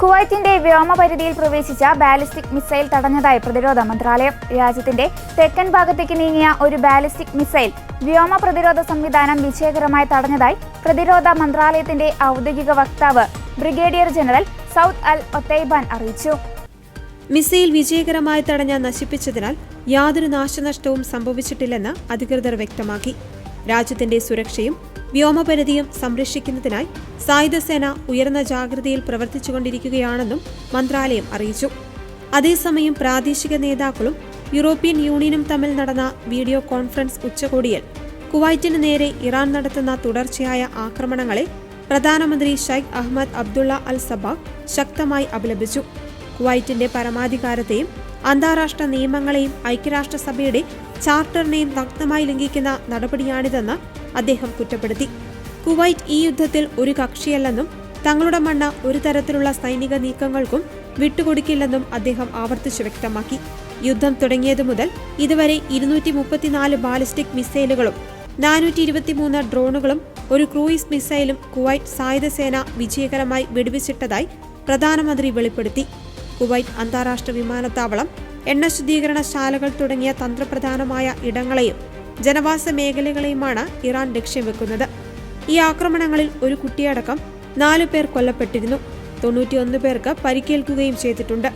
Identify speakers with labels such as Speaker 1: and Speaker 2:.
Speaker 1: കുവൈറ്റിന്റെ വ്യോമപരിധിയിൽ പ്രവേശിച്ച ballistic missile തടഞ്ഞതായി പ്രതിരോധ മന്ത്രാലയം. രാജ്യത്തിന്റെ തെക്കൻ ഭാഗത്തേക്ക് നീങ്ങിയ ഒരു ബാലിസ്റ്റിക് മിസൈൽ വ്യോമ പ്രതിരോധ സംവിധാനം വിജയകരമായി തടഞ്ഞതായി പ്രതിരോധ മന്ത്രാലയത്തിന്റെ ഔദ്യോഗിക വക്താവ് ബ്രിഗേഡിയർ ജനറൽ സൗദ് അൽ ഒത്തൈബാൻ അറിയിച്ചു.
Speaker 2: മിസൈൽ വിജയകരമായി തടഞ്ഞ നശിപ്പിച്ചതിനാൽ യാതൊരു നാശനഷ്ടവും സംഭവിച്ചിട്ടില്ലെന്ന് അധികൃതർ വ്യക്തമാക്കി. രാജ്യത്തിന്റെ സുരക്ഷയും വ്യോമപരിധിയും സംരക്ഷിക്കുന്നതിനായി സായുധസേന ഉയർന്ന ജാഗ്രതയിൽ പ്രവർത്തിച്ചുകൊണ്ടിരിക്കുകയാണെന്നും മന്ത്രാലയം അറിയിച്ചു. അതേസമയം പ്രാദേശിക നേതാക്കളും യൂറോപ്യൻ യൂണിയനും തമ്മിൽ നടന്ന വീഡിയോ കോൺഫറൻസ് ഉച്ചകോടിയിൽ കുവൈറ്റിന് നേരെ ഇറാൻ നടത്തുന്ന തുടർച്ചയായ ആക്രമണങ്ങളെ പ്രധാനമന്ത്രി ഷെയ്ഖ് അഹമ്മദ് അബ്ദുള്ള അൽ സബാഹ് ശക്തമായി അപലപിച്ചു. കുവൈറ്റിന്റെ പരമാധികാരത്തെയും അന്താരാഷ്ട്ര നിയമങ്ങളെയും ഐക്യരാഷ്ട്രസഭയുടെ ചാർട്ടറിനെയും നഗ്നമായി ലംഘിക്കുന്ന നടപടിയാണിതെന്ന് അദ്ദേഹം കുറ്റപ്പെടുത്തി. കുവൈറ്റ് ഈ യുദ്ധത്തിൽ ഒരു കക്ഷിയല്ലെന്നും തങ്ങളുടെ മണ്ണ് ഒരു തരത്തിലുള്ള സൈനിക നീക്കങ്ങൾക്കും വിട്ടുകൊടുക്കില്ലെന്നും അദ്ദേഹം ആവർത്തിച്ചു വ്യക്തമാക്കി. യുദ്ധം തുടങ്ങിയതു മുതൽ ഇതുവരെ 234 ബാലിസ്റ്റിക് മിസൈലുകളും 423 ഡ്രോണുകളും ഒരു ക്രൂയിസ് മിസൈലും കുവൈറ്റ് സായുധസേന വിജയകരമായി വെടിവെച്ചിട്ടതായി പ്രധാനമന്ത്രി വെളിപ്പെടുത്തി. കുവൈറ്റ് അന്താരാഷ്ട്ര വിമാനത്താവളം, എണ്ണ ശുദ്ധീകരണശാലകൾ തുടങ്ങിയ തന്ത്രപ്രധാനമായ ഇടങ്ങളെയും ജനവാസ മേഖലകളെയുമാണ് ഇറാൻ ലക്ഷ്യം വെക്കുന്നത്. ഈ ആക്രമണങ്ങളിൽ ഒരു കുട്ടിയടക്കം 4 പേർ കൊല്ലപ്പെട്ടിരുന്നു. 91 പേർക്ക് പരിക്കേൽക്കുകയും ചെയ്തിട്ടുണ്ട്.